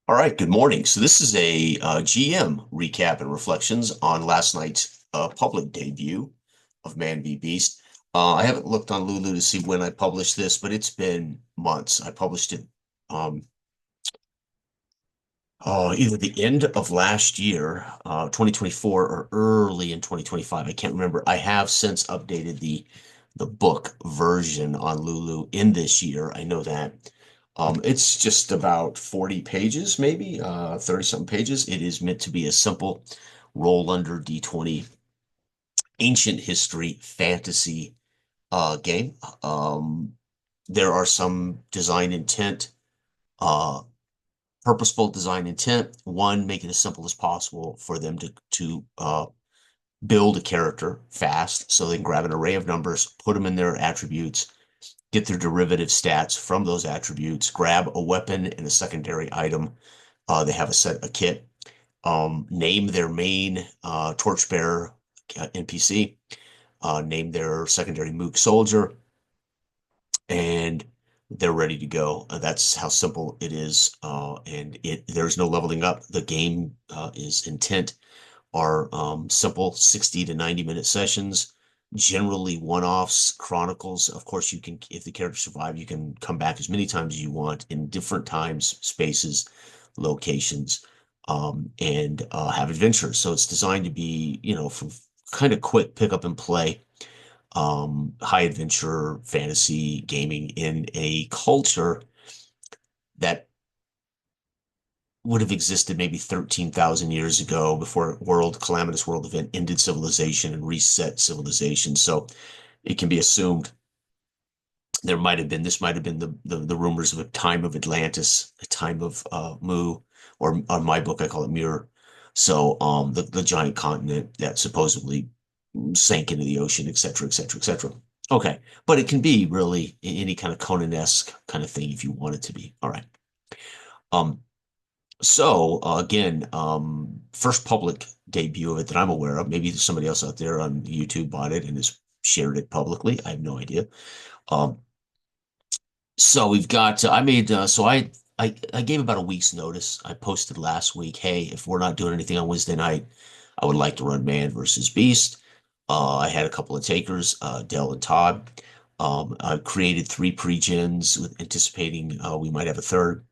All right, good morning. So this is a GM recap and reflections on last night's public debut of Man v Beast. I haven't looked on Lulu to see when I published this, but it's been months. I published it um, either the end of last year, 2024, or early in 2025. I can't remember. I have since updated the book version on Lulu in this year. I know that. It's just about 40 pages, maybe 30 something pages. It is meant to be a simple roll under D20 ancient history fantasy game. There are some design intent, uh, purposeful design intent. One, make it as simple as possible for them to build a character fast, so they can grab an array of numbers, put them in their attributes, get their derivative stats from those attributes, grab a weapon and a secondary item. They have a kit. Name their main torchbearer NPC. Name their secondary Mook soldier, and they're ready to go. That's how simple it is. And there's no leveling up. The game is intent are simple 60 to 90-minute sessions, generally one-offs, chronicles. Of course, you can, if the characters survive, you can come back as many times as you want in different times, spaces, locations, and have adventures. So it's designed to be, from kind of quick pick up and play, high adventure fantasy gaming in a culture that would have existed maybe 13,000 years ago before calamitous world event ended civilization and reset civilization. So it can be assumed this might have been the rumors of a time of Atlantis, a time of Mu, or on my book, I call it Mirror. So the giant continent that supposedly sank into the ocean, et cetera, et cetera, et cetera. Okay. But it can be really any kind of Conan-esque kind of thing if you want it to be. All right. Um, So again, first public debut of it that I'm aware of. Maybe there's somebody else out there on YouTube bought it and has shared it publicly. I have no idea. Um, so we've got. I made. So I gave about a week's notice. I posted last week. Hey, if we're not doing anything on Wednesday night, I would like to run Man versus Beast. I had a couple of takers, Dell and Todd. I created three pre-gens with anticipating we might have a third.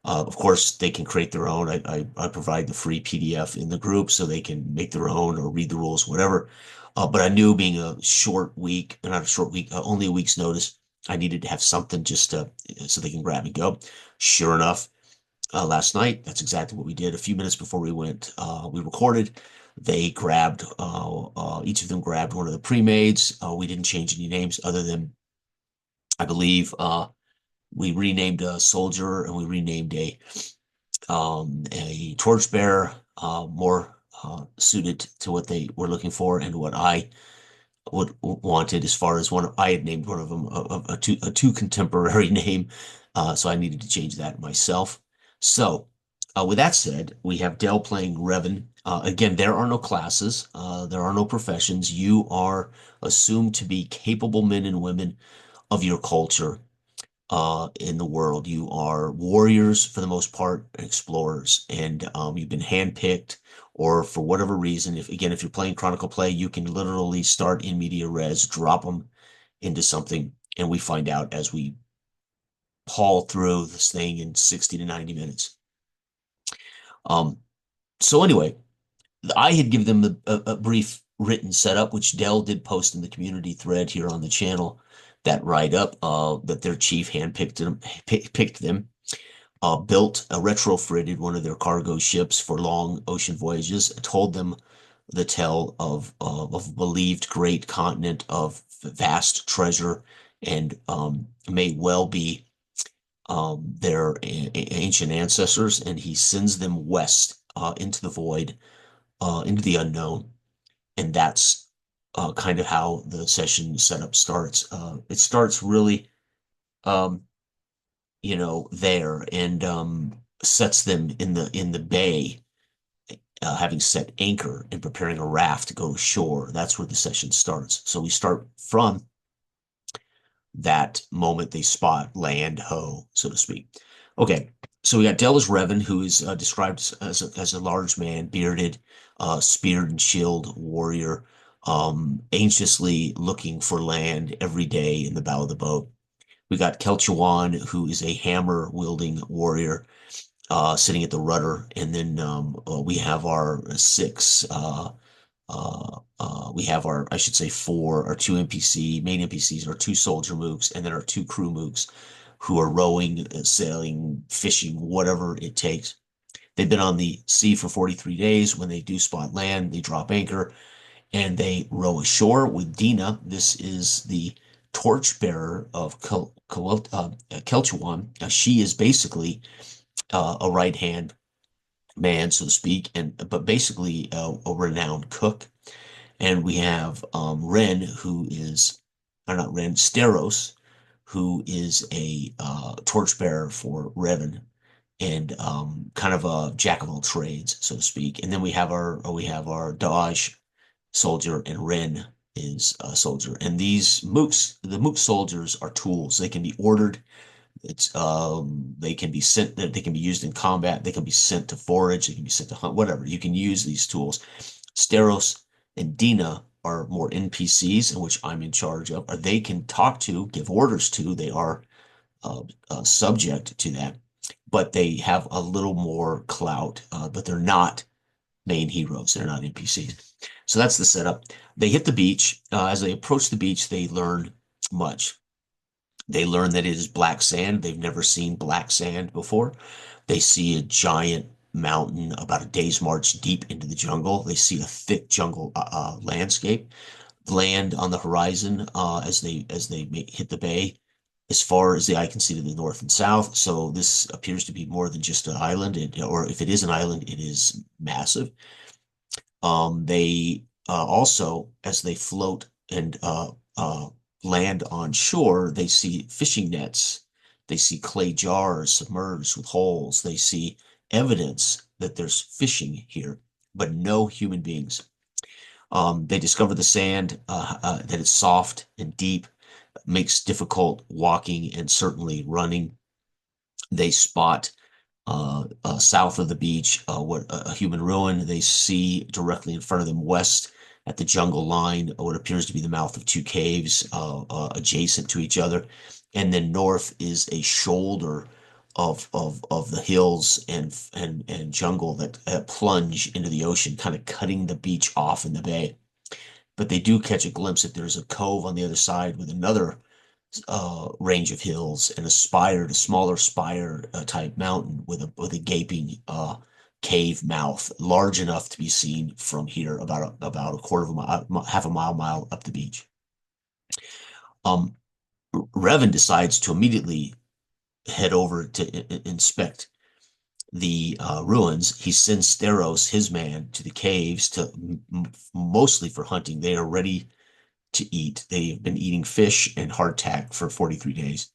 Of course, they can create their own. I provide the free PDF in the group so they can make their own or read the rules, whatever. But I knew being a short week, not a short week, only a week's notice, I needed to have something just so they can grab and go. Sure enough, last night, that's exactly what we did. A few minutes before we recorded. They grabbed, each of them grabbed one of the pre-mades. We didn't change any names other than, I believe, we renamed a soldier and we renamed a torchbearer, more suited to what they were looking for and what I would wanted. As far as I had named one of them a too contemporary name, so I needed to change that myself. So, with that said, we have Dell playing Revan. Again, there are no classes, there are no professions. You are assumed to be capable men and women of your culture in the world. You are warriors for the most part, explorers, and you've been handpicked, or for whatever reason, if you're playing Chronicle Play, you can literally start in media res, drop them into something, and we find out as we haul through this thing in 60 to 90 minutes. Um, so anyway, I had given them a brief written setup, which Dell did post in the community thread here on the channel. That write up that their chief picked them, built a retrofitted one of their cargo ships for long ocean voyages, told them the tale of a believed great continent of vast treasure, and may well be their ancient ancestors, and he sends them west into the void, into the unknown, and that's kind of how the session setup starts. It starts really, um, there, and sets them in the bay, having set anchor and preparing a raft to go ashore. That's where the session starts. So we start from that moment they spot land ho, so to speak. Okay, So we got Del as Revan, who is described as a large man, bearded, speared and shield warrior, anxiously looking for land every day in the bow of the boat. We got Kel Chuan, who is a hammer wielding warrior, sitting at the rudder, and then we have our six. We have our, I should say, four, our two NPC, main NPCs, our two soldier mooks, and then our two crew mooks who are rowing, sailing, fishing, whatever it takes. They've been on the sea for 43 days. When they do spot land, they drop anchor and they row ashore with Dina. This is the torchbearer of Kelchuan. She is basically a right hand man, so to speak, and but basically a renowned cook. And we have Ren, who is, or not Ren, Steros, who is a torchbearer for Revan and kind of a jack of all trades, so to speak. And then we have our Dodge soldier, and Ren is a soldier. And these mooks, the mook soldiers are tools. They can be ordered. They can be sent. They can be used in combat. They can be sent to forage. They can be sent to hunt. Whatever. You can use these tools. Steros and Dina are more NPCs, in which I'm in charge of, or they can talk to, give orders to. They are subject to that, but they have a little more clout. But they're not main heroes. They're not NPCs. So that's the setup. They hit the beach. As they approach the beach, they learn much. They learn that it is black sand. They've never seen black sand before. They see a giant mountain about a day's march deep into the jungle. They see a thick jungle landscape. Land on the horizon as they hit the bay, as far as the eye can see to the north and south. So this appears to be more than just an island, or if it is an island, it is massive. They also, as they float and land on shore, they see fishing nets. They see clay jars submerged with holes. They see evidence that there's fishing here, but no human beings. They discover the sand, that it's soft and deep, makes difficult walking and certainly running. They spot south of the beach, what a human ruin. They see directly in front of them west at the jungle line what appears to be the mouth of two caves adjacent to each other, and then north is a shoulder of the hills and jungle that plunge into the ocean, kind of cutting the beach off in the bay. But they do catch a glimpse that there's a cove on the other side with another range of hills and a smaller spire type mountain with a gaping cave mouth large enough to be seen from here about a quarter of a mile, half a mile up the beach. Um, Revan decides to immediately head over to inspect the ruins. He sends Steros, his man, to the caves to mostly for hunting. They are ready to eat. They've been eating fish and hardtack for 43 days.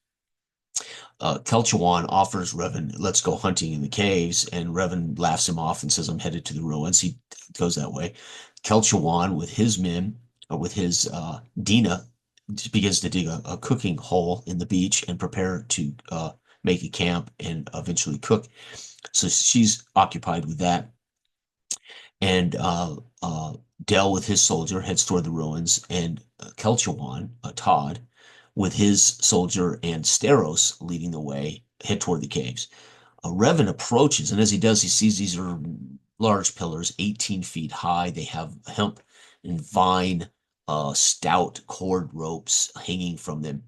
Kelchuan offers Revan, let's go hunting in the caves, and Revan laughs him off and says, I'm headed to the ruins. He goes that way. Kelchuan, with his men, with his Dina, begins to dig a cooking hole in the beach and prepare to make a camp and eventually cook. So she's occupied with that. And Del, with his soldier, heads toward the ruins, and Kelchuan, Todd, with his soldier and Steros leading the way, head toward the caves. Revan approaches, and as he does, he sees these are large pillars, 18 feet high. They have hemp and vine, stout cord ropes hanging from them.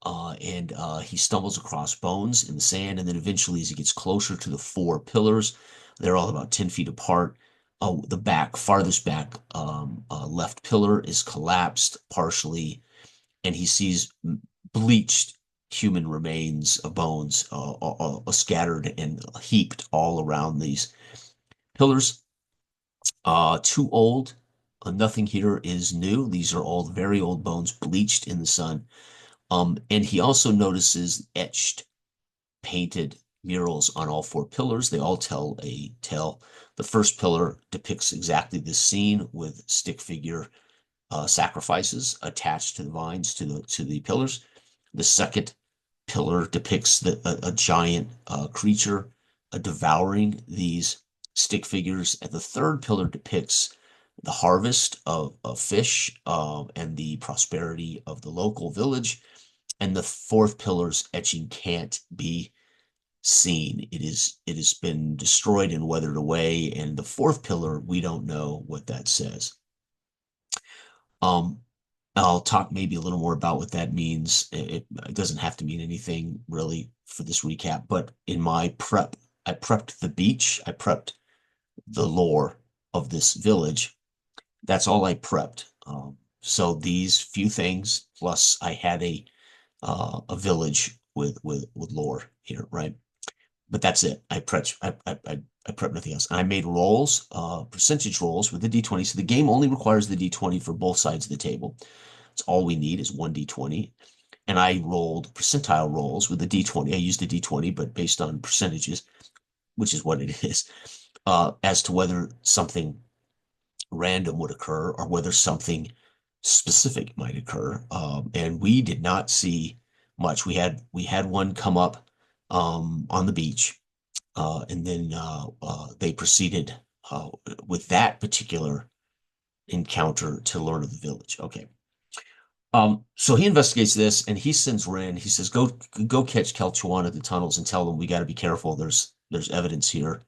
And he stumbles across bones in the sand, and then eventually, as he gets closer to the four pillars, they're all about 10 feet apart. The farthest back left pillar is collapsed partially, and he sees bleached human remains of bones scattered and heaped all around these pillars. Too old. Nothing here is new. These are all very old bones, bleached in the sun. And he also notices etched, painted murals on all four pillars. They all tell a tale. The first pillar depicts exactly this scene with stick figure sacrifices attached to the vines to the pillars. The second pillar depicts a giant creature devouring these stick figures, and the third pillar depicts the harvest of fish and the prosperity of the local village. And the fourth pillar's etching can't be seen. It has been destroyed and weathered away. And the fourth pillar, we don't know what that says. Um, I'll talk maybe a little more about what that means. It doesn't have to mean anything really for this recap, but in my prep, I prepped the beach, I prepped the lore of this village. That's all I prepped. So these few things, plus I had a village with lore here, right? But that's it. I prepped nothing else. And I made rolls, percentage rolls with the D20. So the game only requires the D20 for both sides of the table. It's all we need is one D20. And I rolled percentile rolls with the D20. I used the D20, but based on percentages, which is what it is, as to whether something random would occur or whether something specific might occur. And we did not see much. We had one come up on the beach, and then they proceeded with that particular encounter to learn of the village. Okay. So he investigates this and he sends Ren. He says, "Go catch Kelchuan at the tunnels and tell them we got to be careful. There's evidence here,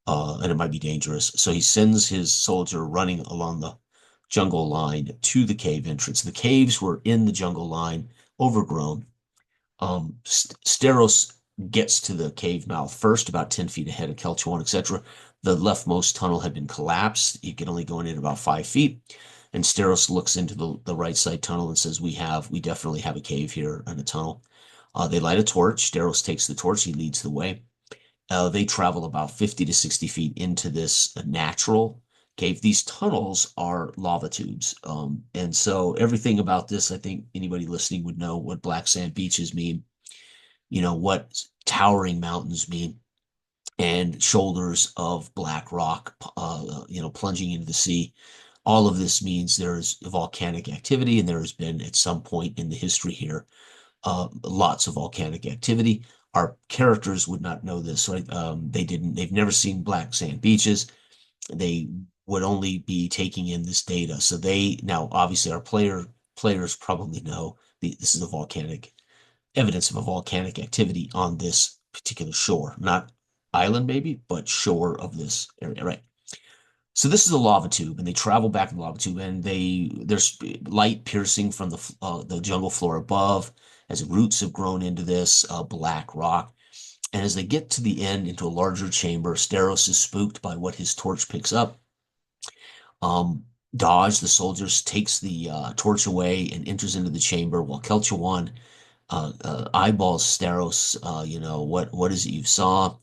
and it might be dangerous." So he sends his soldier running along the jungle line to the cave entrance. The caves were in the jungle line, overgrown. Steros gets to the cave mouth first, about 10 feet ahead of Kelchuan, etc. The leftmost tunnel had been collapsed. You could only go in at about 5 feet. And Steros looks into the right side tunnel and says, we definitely have a cave here and a tunnel. They light a torch. Steros takes the torch. He leads the way. They travel about 50 to 60 feet into this natural cave. These tunnels are lava tubes. And so everything about this, I think anybody listening would know what black sand beaches mean, what towering mountains mean, and shoulders of black rock, plunging into the sea. All of this means there's volcanic activity, and there has been at some point in the history here lots of volcanic activity. Our characters would not know this, right? They've never seen black sand beaches. They would only be taking in this data. So now obviously our players probably know this is a volcanic evidence of a volcanic activity on this particular shore, not island maybe, but shore of this area, right? So this is a lava tube, and they travel back in the lava tube, and there's light piercing from the jungle floor above as roots have grown into this black rock. And as they get to the end into a larger chamber, Steros is spooked by what his torch picks up. Dodge, the soldiers, takes the torch away and enters into the chamber, while Kelchuan eyeballs Steros. What is it you saw?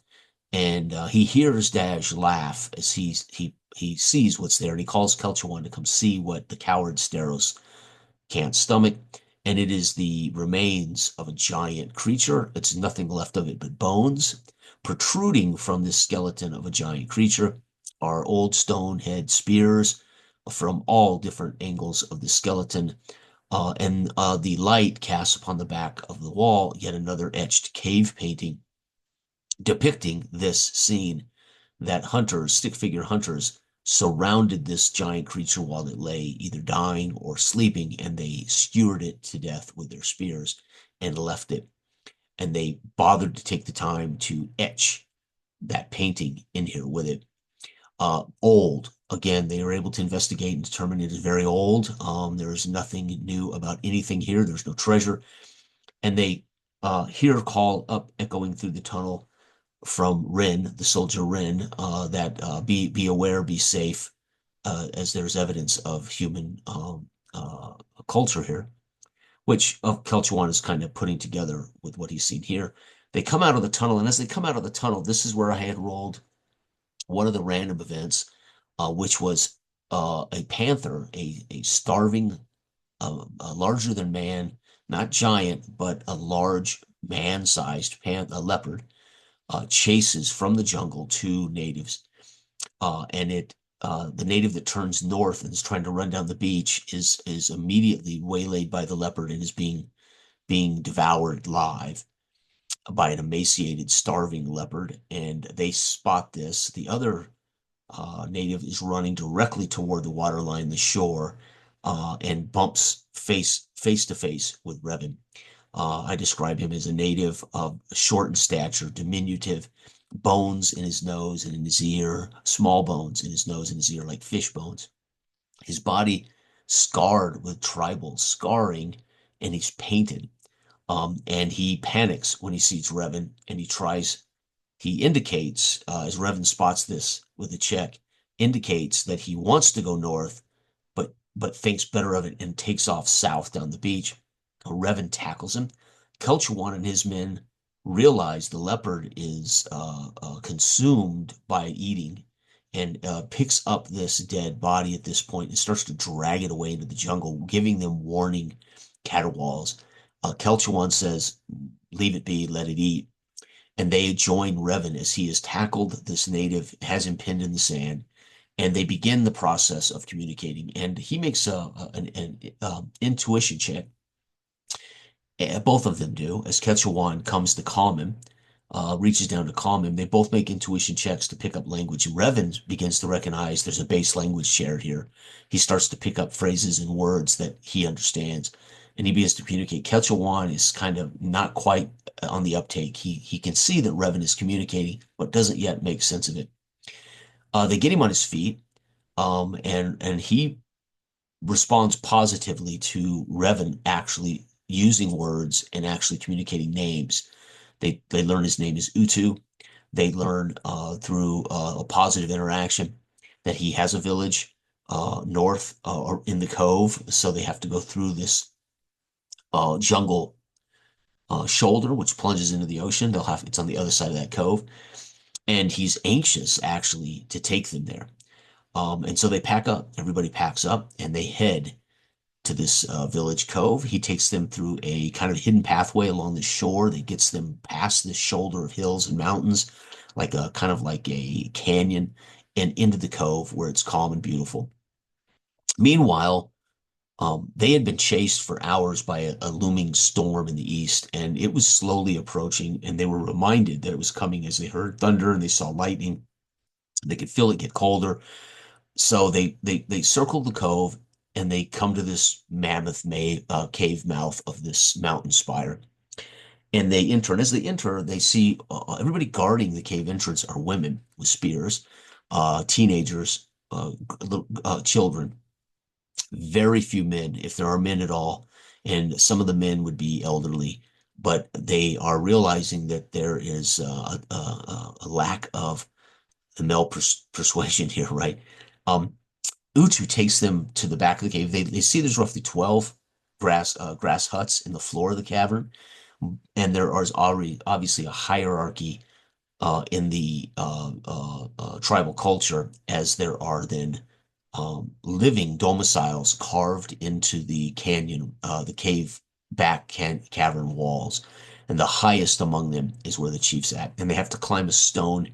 And he hears Dash laugh as he sees what's there, and he calls Kelchuan to come see what the coward Steros can't stomach. And it is the remains of a giant creature. It's nothing left of it but bones. Protruding from this skeleton of a giant creature are old stone head spears from all different angles of the skeleton. And the light casts upon the back of the wall yet another etched cave painting depicting this scene that stick figure hunters, surrounded this giant creature while it lay either dying or sleeping, and they skewered it to death with their spears and left it. And they bothered to take the time to etch that painting in here with it. Old. Again, they were able to investigate and determine it is very old. There is nothing new about anything here. There's no treasure. And they hear a call up echoing through the tunnel from Ren, the soldier Ren, that be aware, be safe, as there's evidence of human culture here, which Kelchuan is kind of putting together with what he's seen here. They come out of the tunnel, and as they come out of the tunnel, this is where I had rolled one of the random events, which was a panther, a starving, a larger than man, not giant, but a large man-sized a leopard chases from the jungle two natives, and the native that turns north and is trying to run down the beach is immediately waylaid by the leopard and is being being devoured live by an emaciated, starving leopard. And they spot this. The other native is running directly toward the waterline, the shore, and bumps face to face with Revan. I describe him as a native of short in stature, diminutive, bones in his nose and in his ear, small bones in his nose and his ear, like fish bones. His body scarred with tribal scarring, and he's painted. And he panics when he sees Revan, and he indicates, as Revan spots this with a check, indicates that he wants to go north, but thinks better of it and takes off south down the beach. Revan tackles him. Kelchuan and his men realize the leopard is consumed by eating, and picks up this dead body at this point and starts to drag it away into the jungle, giving them warning caterwauls. Kelchuan says, "Leave it be, let it eat." And they join Revan as he has tackled this native, has him pinned in the sand, and they begin the process of communicating. And he makes an intuition check. Both of them do, as Quetzalcoatl comes to calm him, reaches down to calm him. They both make intuition checks to pick up language. Revan begins to recognize there's a base language shared here. He starts to pick up phrases and words that he understands, and he begins to communicate. Quetzalcoatl is kind of not quite on the uptake. He can see that Revan is communicating, but doesn't yet make sense of it. They get him on his feet, and he responds positively to Revan actually using words and actually communicating names. They learn his name is Utu. They learn through a positive interaction that he has a village north or in the cove, so they have to go through this jungle shoulder, which plunges into the ocean. It's on the other side of that cove, and he's anxious actually to take them there. And so they pack up. Everybody packs up, and they head to this village cove. He takes them through a kind of hidden pathway along the shore that gets them past this shoulder of hills and mountains, like a kind of like a canyon, and into the cove where it's calm and beautiful. Meanwhile, they had been chased for hours by a looming storm in the east, and it was slowly approaching, and they were reminded that it was coming as they heard thunder and they saw lightning. They could feel it get colder. So they circle the cove, and they come to this mammoth cave mouth of this mountain spire. And they enter. And as they enter, they see everybody guarding the cave entrance are women with spears, teenagers, children. Very few men, if there are men at all. And some of the men would be elderly, but they are realizing that there is a lack of the male persuasion here, right? Utu takes them to the back of the cave. They see there's roughly 12 grass huts in the floor of the cavern, and there is already obviously a hierarchy in the tribal culture, as there are then living domiciles carved into the canyon, the cave back cavern walls. And the highest among them is where the chief's at. And they have to climb a stone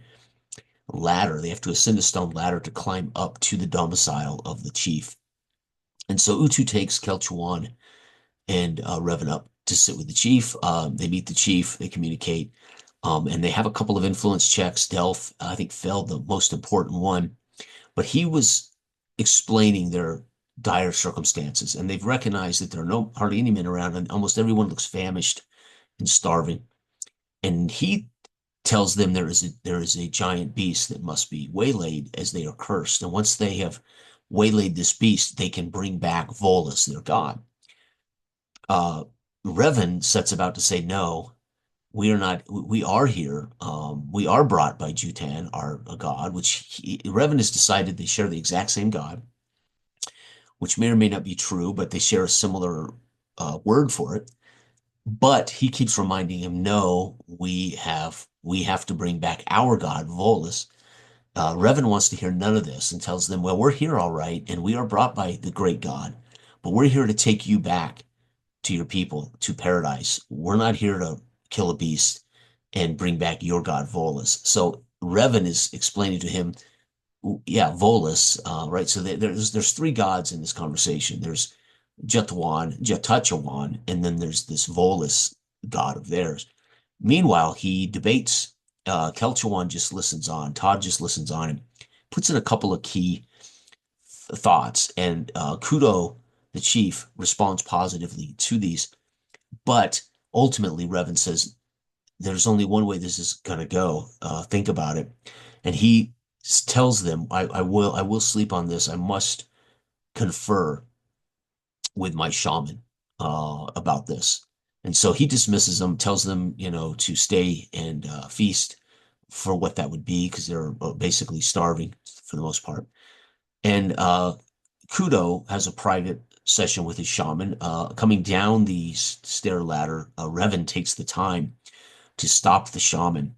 ladder. They have to ascend a stone ladder to climb up to the domicile of the chief. And so Utu takes Kelchuan and Revan up to sit with the chief. They meet the chief, they communicate, and they have a couple of influence checks. Delph, I think, failed the most important one, but he was explaining their dire circumstances, and they've recognized that there are hardly any men around, and almost everyone looks famished and starving. And he tells them there is a giant beast that must be waylaid, as they are cursed. And once they have waylaid this beast, they can bring back Volus, their god. Revan sets about to say, no, we are not, we are here. We are brought by Jutan, our god, Revan has decided they share the exact same god, which may or may not be true, but they share a similar word for it. But he keeps reminding him, no, we have to bring back our god, Volus. Revan wants to hear none of this and tells them, well, we're here all right, and we are brought by the great god, but we're here to take you back to your people, to paradise. We're not here to kill a beast and bring back your god, Volus. So Revan is explaining to him, yeah, Volus, right? So there's three gods in this conversation. There's Jetouchawan, and then there's this Volus god of theirs. Meanwhile, he debates. Kelchawan just listens on. Todd just listens on and puts in a couple of key thoughts. And Kudo, the chief, responds positively to these. But ultimately, Revan says, there's only one way this is going to go. Think about it. And he tells them, I will sleep on this. I must confer with my shaman about this. And so he dismisses them, tells them, to stay and feast for what that would be, because they're basically starving for the most part. And Kudo has a private session with his shaman. Coming down the stair ladder, Revan takes the time to stop the shaman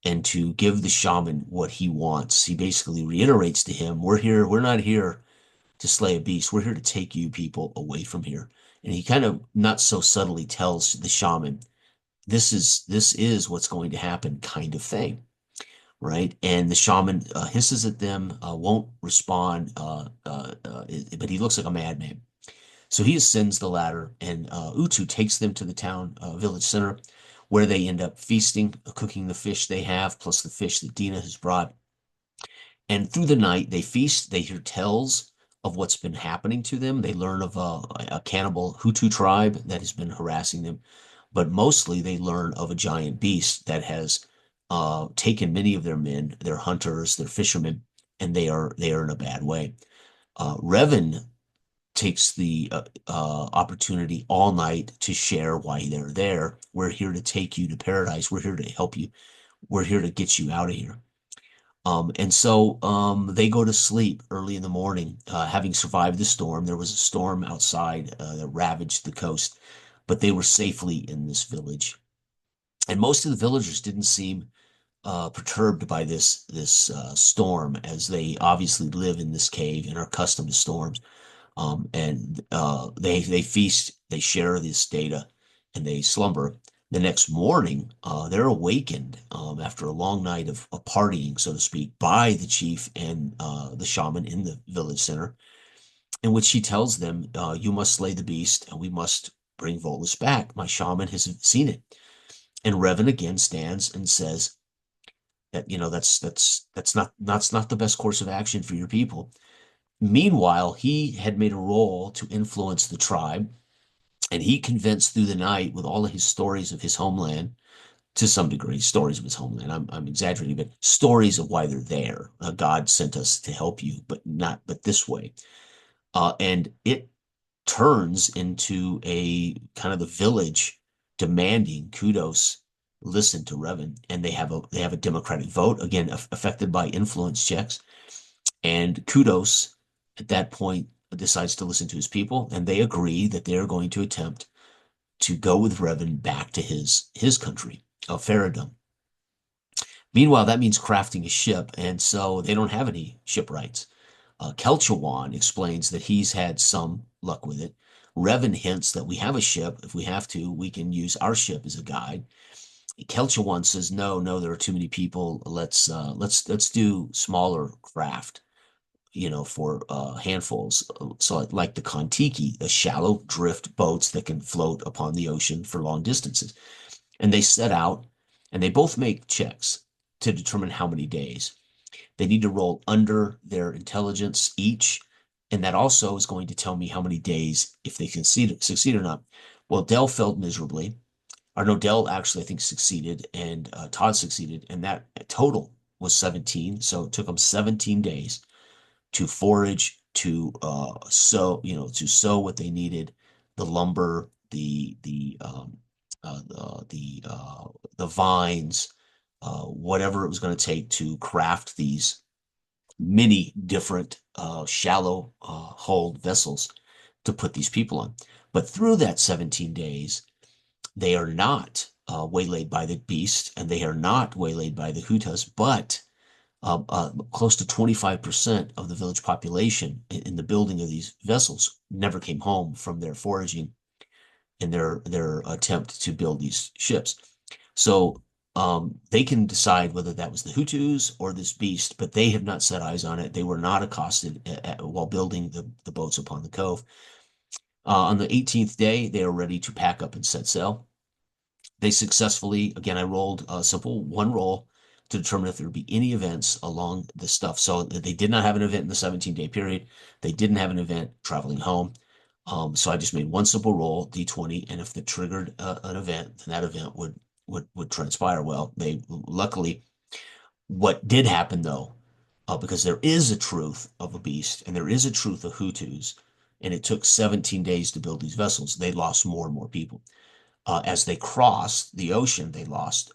and to give the shaman what he wants. He basically reiterates to him, we're not here to slay a beast. We're here to take you people away from here. And he kind of not so subtly tells the shaman, this is what's going to happen, kind of thing, right? And the shaman hisses at them, won't respond, but he looks like a madman. So he ascends the ladder, and Utu takes them to the town village center, where they end up feasting, cooking the fish they have, plus the fish that Dina has brought. And through the night, they feast. They hear tells of what's been happening to them. They learn of a cannibal Hutu tribe that has been harassing them, but mostly they learn of a giant beast that has taken many of their men, their hunters, their fishermen, and they are in a bad way. Revan takes the opportunity all night to share why they're there. We're here to take you to paradise. We're here to help you. We're here to get you out of here. And so they go to sleep early in the morning, having survived the storm. There was a storm outside that ravaged the coast, but they were safely in this village. And most of the villagers didn't seem perturbed by this storm, as they obviously live in this cave and are accustomed to storms. And they feast, they share this data, and they slumber. The next morning, they're awakened after a long night of partying, so to speak, by the chief and the shaman in the village center, in which he tells them, "You must slay the beast, and we must bring Volus back. My shaman has seen it." And Revan again stands and says that that's not the best course of action for your people. Meanwhile, he had made a role to influence the tribe, and he convinced through the night with all of his stories of his homeland, to some degree, stories of his homeland. I'm exaggerating, but stories of why they're there. God sent us to help you, but this way. And it turns into a kind of the village demanding Kudos listen to Revan, and they have a democratic vote, again affected by influence checks. And Kudos at that point decides to listen to his people, and they agree that they're going to attempt to go with Revan back to his country of Faradum. Meanwhile, that means crafting a ship, and so they don't have any shipwrights. Kelchawan explains that he's had some luck with it. Revan hints that we have a ship. If we have to, we can use our ship as a guide. Kelchawan says, no, no, there are too many people. Let's do smaller craft, for handfuls. So like the Kontiki, the shallow drift boats that can float upon the ocean for long distances. And they set out, and they both make checks to determine how many days. They need to roll under their intelligence each, and that also is going to tell me how many days, if they can succeed or not. Well, Dell failed miserably. Or no, Dell actually, I think, succeeded, and Todd succeeded, and that total was 17. So it took them 17 days to forage, to sow what they needed, the lumber, the vines, whatever it was going to take to craft these many different shallow hulled vessels to put these people on. But through that 17 days, they are not waylaid by the beast, and they are not waylaid by the Hutas, but close to 25% of the village population in the building of these vessels never came home from their foraging in their attempt to build these ships. So they can decide whether that was the Hutus or this beast, but they have not set eyes on it. They were not accosted while building the boats upon the cove. On the 18th day, they are ready to pack up and set sail. They successfully, again, I rolled a simple one roll to determine if there would be any events along the stuff. So they did not have an event in the 17-day period. They didn't have an event traveling home. So I just made one simple roll, D20, and if it triggered an event, then that event would transpire. Well, they luckily, what did happen though, because there is a truth of a beast and there is a truth of Hutus, and it took 17 days to build these vessels. They lost more and more people. As they crossed the ocean, they lost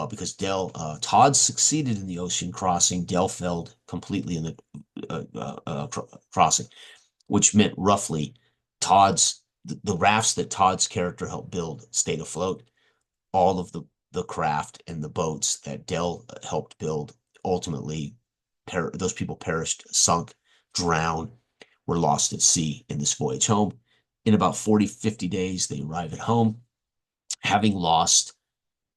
because Todd succeeded in the ocean crossing. Dell failed completely in the crossing, which meant roughly the rafts that Todd's character helped build stayed afloat. All of the craft and the boats that Dell helped build ultimately, those people perished, sunk, drowned, were lost at sea in this voyage home. In about 40, 50 days, they arrive at home, having lost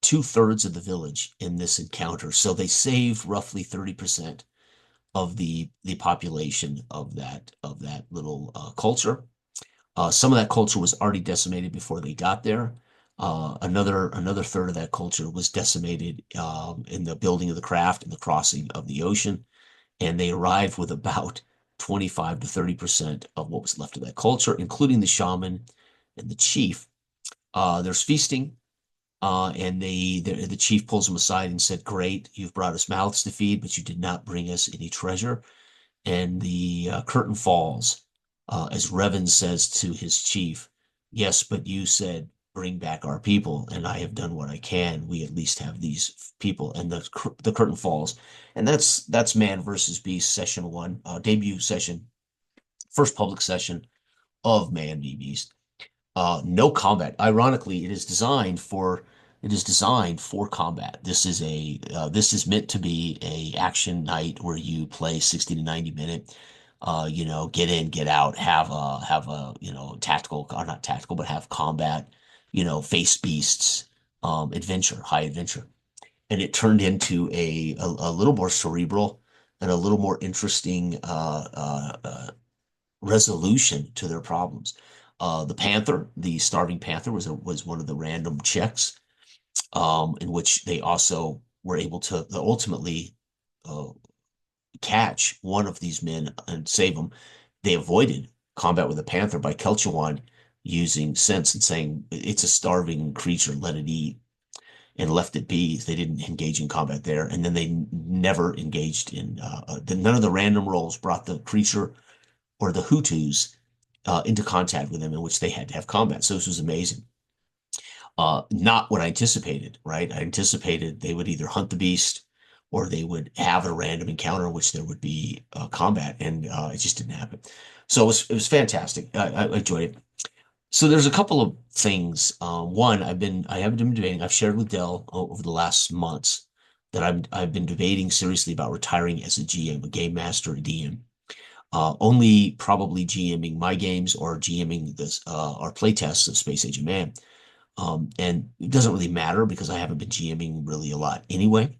two-thirds of the village in this encounter. So they save roughly 30% of the population of that little culture. Some of that culture was already decimated before they got there. Another third of that culture was decimated in the building of the craft and the crossing of the ocean, and they arrived with about 25 to 30% of what was left of that culture, including the shaman and the chief. There's feasting. And the chief pulls him aside and said, "Great, you've brought us mouths to feed, but you did not bring us any treasure." And the curtain falls as Revan says to his chief, "Yes, but you said bring back our people, and I have done what I can. We at least have these people." And the curtain falls, and that's Man versus Beast session one, debut session, first public session of Man v Beast. No combat. Ironically, it is designed for combat. This is meant to be a action night where you play 60 to 90 minute, get in, get out, have a tactical, or not tactical, but have combat, face beasts, adventure, high adventure. And it turned into a little more cerebral and a little more interesting resolution to their problems. The Panther, the Starving Panther, was one of the random checks, in which they also were able to ultimately uh, catch one of these men and save them. They avoided combat with the Panther by Kelchawan using sense and saying it's a starving creature, let it eat, and left it be. They didn't engage in combat there, and then they never engaged in. None of the random rolls brought the creature or the Hutus into contact with them, in which they had to have combat. So this was amazing. Not what I anticipated, right? I anticipated they would either hunt the beast or they would have a random encounter in which there would be combat, and it just didn't happen. So it was fantastic. I enjoyed it. So there's a couple of things. One, I haven't been debating. I've shared with Dell over the last months that I've been debating seriously about retiring as a GM, a game master, a DM. Only probably GMing my games or GMing this our playtests of Space Age of Man. And it doesn't really matter because I haven't been GMing really a lot anyway.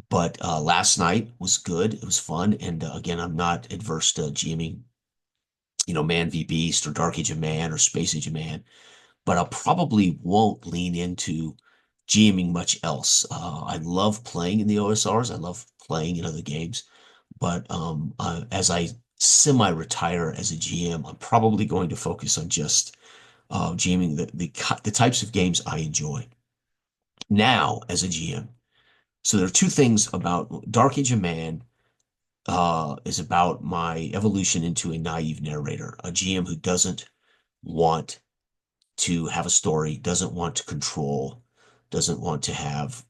But last night was good. It was fun. And again, I'm not adverse to GMing, Man v Beast or Dark Age of Man or Space Age of Man. But I probably won't lean into GMing much else. I love playing in the OSRs. I love playing in other games. But as I semi-retire as a GM, I'm probably going to focus on just GMing the types of games I enjoy now as a GM. So there are two things about Dark Age of Man is about my evolution into a naive narrator, a GM who doesn't want to have a story, doesn't want to control, doesn't want to have,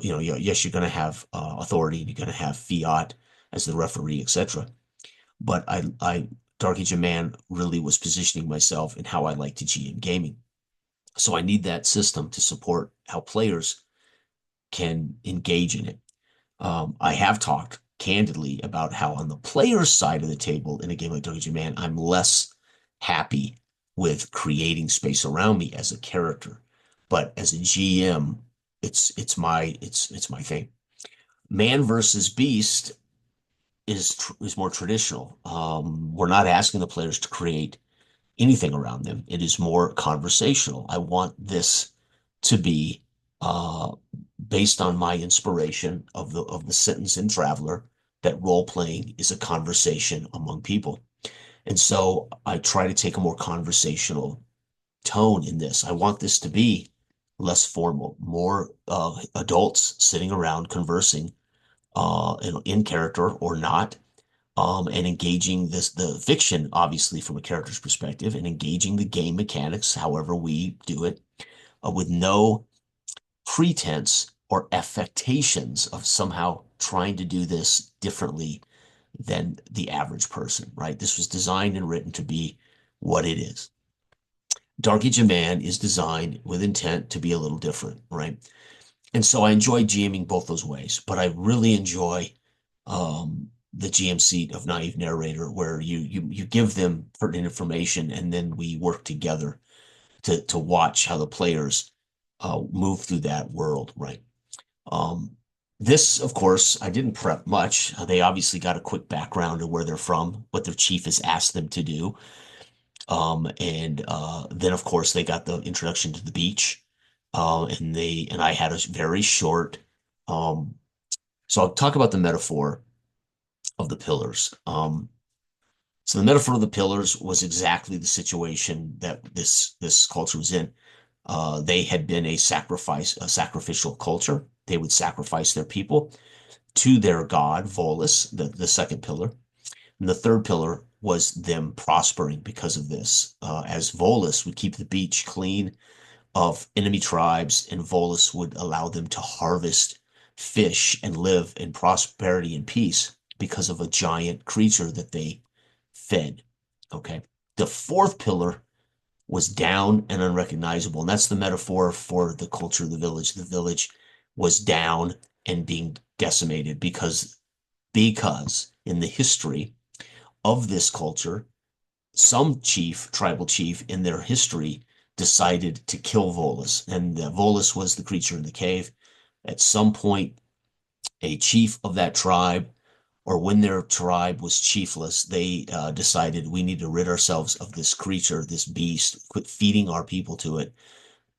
yes, you're going to have authority, you're going to have fiat as the referee, etc. But Dark Age of Man really was positioning myself in how I like to GM gaming. So I need that system to support how players can engage in it. I have talked candidly about how on the player's side of the table in a game like Dark Age of Man, I'm less happy with creating space around me as a character. But as a GM, it's my thing. Man versus Beast is more traditional. We're not asking the players to create anything around them. It is more conversational. I want this to be uh, based on my inspiration of the sentence in Traveler that role playing is a conversation among people. And so I try to take a more conversational tone in this. I want this to be less formal, more adults sitting around conversing in character or not, and engaging the fiction, obviously from a character's perspective, and engaging the game mechanics, however we do it, with no pretense or affectations of somehow trying to do this differently than the average person, right? This was designed and written to be what it is. Dark Age of Man is designed with intent to be a little different, right? And so I enjoy GMing both those ways, but I really enjoy the GM seat of naive narrator, where you give them pertinent information, and then we work together to watch how the players move through that world, right? Um, this, of course, I didn't prep much. They obviously got a quick background of where they're from, what their chief has asked them to do. And then, of course, they got the introduction to the beach. And I had a very short. Um, so I'll talk about the metaphor of the pillars. So the metaphor of the pillars was exactly the situation that this culture was in. They had been a sacrificial culture. They would sacrifice their people to their god, Volus, the second pillar. And the third pillar was them prospering because of this, as Volus would keep the beach clean of enemy tribes, and Volus would allow them to harvest fish and live in prosperity and peace because of a giant creature that they fed. Okay. The fourth pillar was down and unrecognizable. And that's the metaphor for the culture of the village. The village was down and being decimated because in the history of this culture, some tribal chief in their history decided to kill Volus. And Volus was the creature in the cave. At some point, a chief of that tribe, or when their tribe was chiefless, they decided we need to rid ourselves of this creature, this beast, quit feeding our people to it.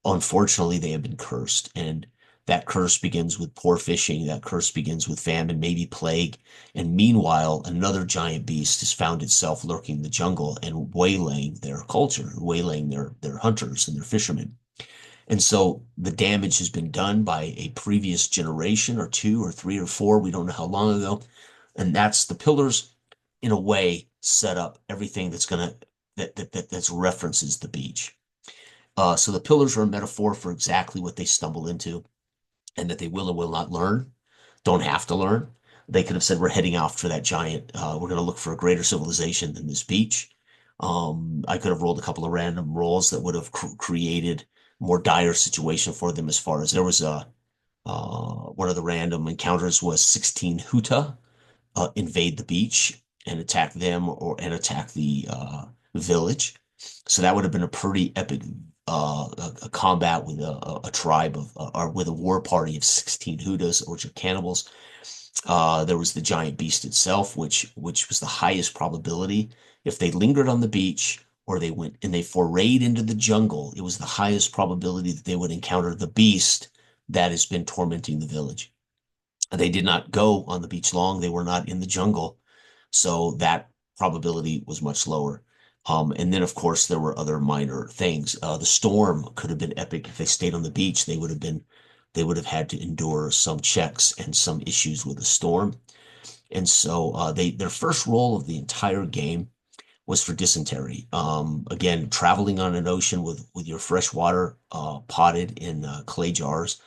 Unfortunately, they have been cursed, and that curse begins with poor fishing. That curse begins with famine, maybe plague. And meanwhile, another giant beast has found itself lurking in the jungle and waylaying their culture, waylaying their hunters and their fishermen. And so the damage has been done by a previous generation or two or three or four. We don't know how long ago. And that's the pillars, in a way, set up everything that's references the beach. So the pillars are a metaphor for exactly what they stumble into, and that they will or will not learn, don't have to learn. They could have said, we're heading off for that giant. We're going to look for a greater civilization than this beach. I could have rolled a couple of random rolls that would have created more dire situation for them, as far as there was one of the random encounters was 16 Huta invade the beach and attack them, and attack the village. So that would have been a pretty epic a combat with a tribe of or with a war party of 16 Hutas, which are cannibals. There was the giant beast itself, which was the highest probability. If they lingered on the beach or they went and they forayed into the jungle, it was the highest probability that they would encounter the beast that has been tormenting the village. They did not go on the beach long. They were not in the jungle. So that probability was much lower. And then, of course, there were other minor things. The storm could have been epic. If they stayed on the beach, they would have had to endure some checks and some issues with the storm. And so their first roll of the entire game was for dysentery. Again, traveling on an ocean with your fresh water potted in clay jars.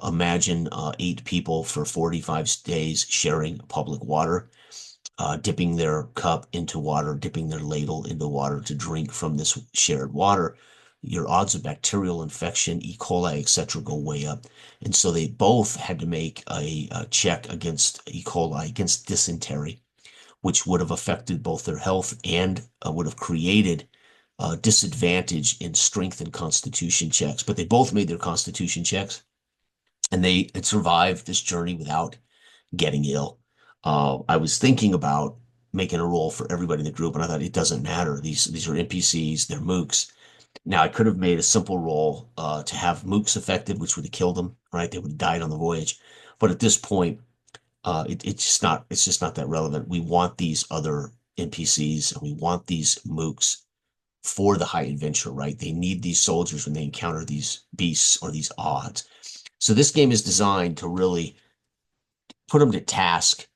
Imagine 8 people for 45 days sharing public water, dipping their cup into water, dipping their ladle into water to drink from this shared water. Your odds of bacterial infection, E. coli, etc., go way up. And so they both had to make a check against E. coli, against dysentery, which would have affected both their health and would have created disadvantage in strength and constitution checks. But they both made their constitution checks, and they had survived this journey without getting ill. I was thinking about making a roll for everybody in the group, and I thought it doesn't matter. These are NPCs, they're mooks. Now I could have made a simple roll to have mooks affected, which would have killed them, right? They would have died on the voyage. But at this point, it's just not that relevant. We want these other NPCs and we want these mooks for the high adventure, right? They need these soldiers when they encounter these beasts or these odds. So this game is designed to really put them to task,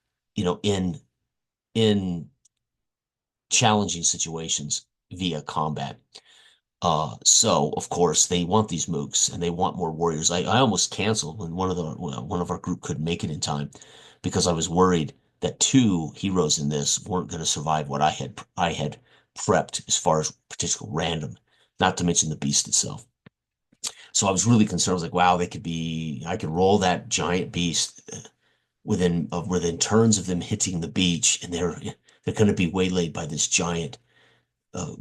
in challenging situations via combat. So of course they want these mooks and they want more warriors. I almost canceled when one of our group couldn't make it in time because I was worried that two heroes in this weren't going to survive what I had prepped as far as potential random, not to mention the beast itself. So I was really concerned. I was like, wow, I could roll that giant beast within turns of them hitting the beach, and they're going to be waylaid by this giant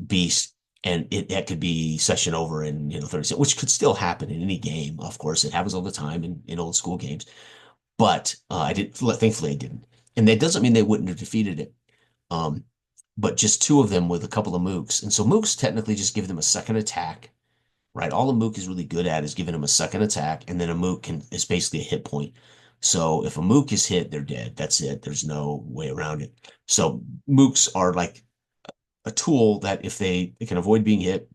beast, and that could be session over in 30 seconds, which could still happen in any game. Of course, it happens all the time in old school games. But I did, thankfully, I didn't, and that doesn't mean they wouldn't have defeated it. Um, but just two of them with a couple of mooks, and so mooks technically just give them a second attack, right? All a mook is really good at is giving them a second attack, and then a mook is basically a hit point. So if a mook is hit, they're dead. That's it. There's no way around it. So mooks are like a tool that if they can avoid being hit,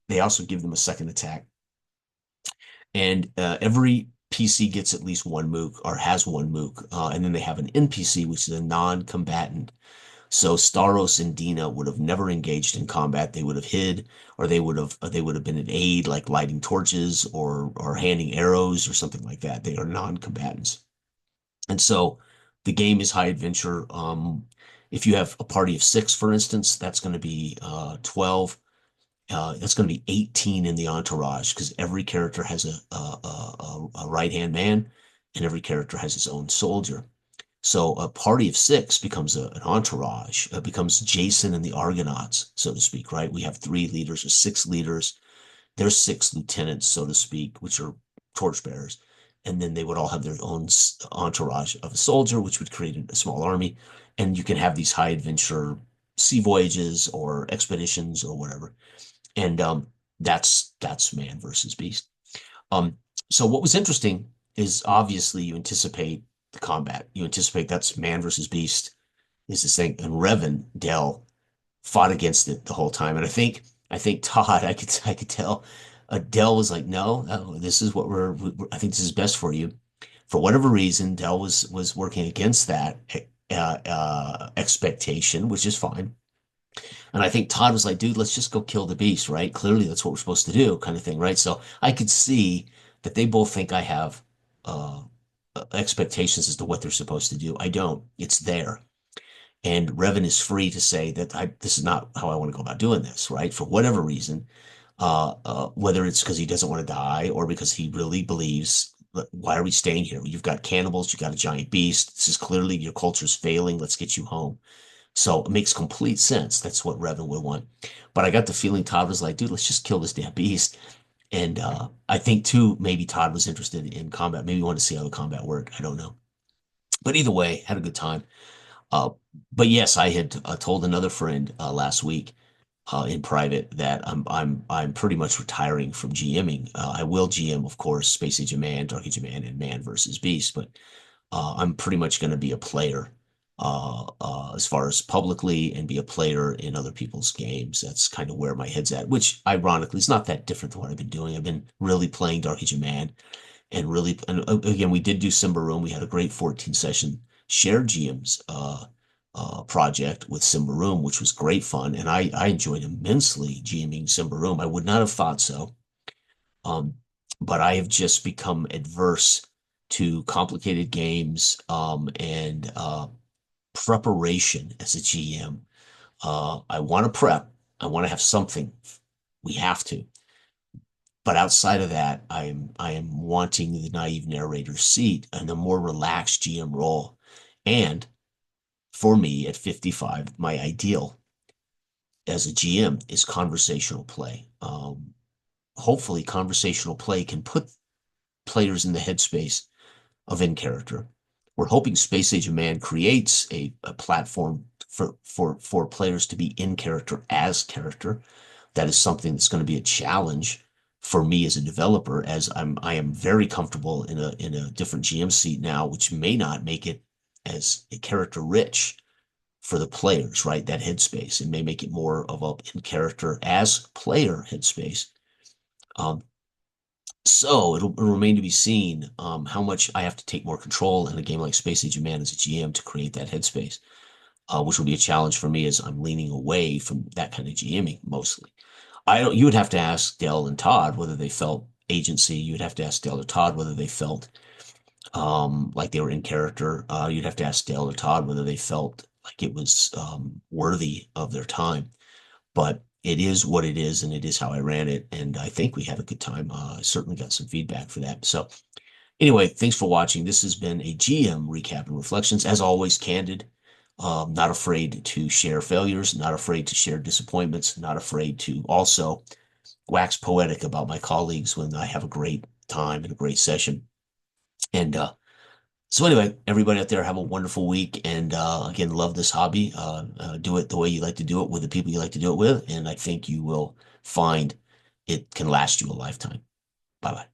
they also give them a second attack. And every PC gets at least one mook or has one mook. And then they have an NPC, which is a non-combatant. So Staros and Dina would have never engaged in combat. They would have hid, or they would have been an aid, like lighting torches or handing arrows or something like that. They are non-combatants. And so the game is high adventure. If you have a party of six, for instance, that's going to be 12. That's going to be 18 in the entourage because every character has a right-hand man and every character has his own soldier. So a party of six becomes an entourage. It becomes Jason and the Argonauts, so to speak, right? We have three leaders or six leaders. There's six lieutenants, so to speak, which are torchbearers. And then they would all have their own entourage of a soldier, which would create a small army. And you can have these high adventure sea voyages or expeditions or whatever. And that's man versus beast. Um, so what was interesting is obviously you anticipate the combat. You anticipate that's man versus beast is this thing, and Revan Dell fought against it the whole time. And I think Todd, I could tell, Dell was like, no, this is what I think this is best for you. For whatever reason, Dell was working against that expectation, which is fine. And I think Todd was like, dude, let's just go kill the beast, right? Clearly, that's what we're supposed to do, kind of thing, right? So I could see that they both think I have uh, expectations as to what they're supposed to do. I don't. It's there. And Revan is free to say that this is not how I want to go about doing this, right? For whatever reason, whether it's because he doesn't want to die or because he really believes, why are we staying here? You've got cannibals, you've got a giant beast. This is clearly your culture's failing. Let's get you home. So it makes complete sense. That's what Revan would want. But I got the feeling Todd was like, dude, let's just kill this damn beast. And I think too, maybe Todd was interested in combat. Maybe he wanted to see how the combat worked. I don't know. But either way, had a good time. Uh, but yes, I had told another friend last week in private that I'm pretty much retiring from GMing. I will GM, of course, Space Age of Man, Dark Age of Man, and Man versus Beast, but I'm pretty much going to be a player as far as publicly and be a player in other people's games. That's kind of where my head's at, which ironically is not that different than what I've been doing. I've been really playing Dark Age of Man and again, we did do Symbaroum. We had a great 14 session shared GMs project with Symbaroum, which was great fun. And I enjoyed immensely GMing Symbaroum. I would not have thought so. Um, but I have just become adverse to complicated games and preparation as a GM. I want to prep. I want to have something. We have to. But outside of that, I am wanting the naive narrator seat and the more relaxed GM role. And for me at 55, my ideal as a GM is conversational play. Hopefully, conversational play can put players in the headspace of in character. We're hoping Space Age of Man creates a platform for players to be in character as character. That is something that's going to be a challenge for me as a developer, as I am very comfortable in a different GM seat now, which may not make it as a character rich for the players, right? That headspace. It may make it more of a in character as player headspace. Um, so it'll remain to be seen how much I have to take more control in a game like Space Age of Man as a GM to create that headspace, which will be a challenge for me as I'm leaning away from that kind of GMing mostly. I don't. You would have to ask Dell and Todd whether they felt agency. You would have to ask Dell or Todd whether they felt like they were in character. You'd have to ask Dale or Todd whether they felt like it was worthy of their time. But it is what it is, and it is how I ran it. And I think we had a good time. I certainly got some feedback for that. So anyway, thanks for watching. This has been a GM recap and reflections. As always, candid. Not afraid to share failures, not afraid to share disappointments, not afraid to also wax poetic about my colleagues when I have a great time and a great session. And so anyway, everybody out there, have a wonderful week. And again, love this hobby. Do it the way you like to do it with the people you like to do it with. And I think you will find it can last you a lifetime. Bye bye.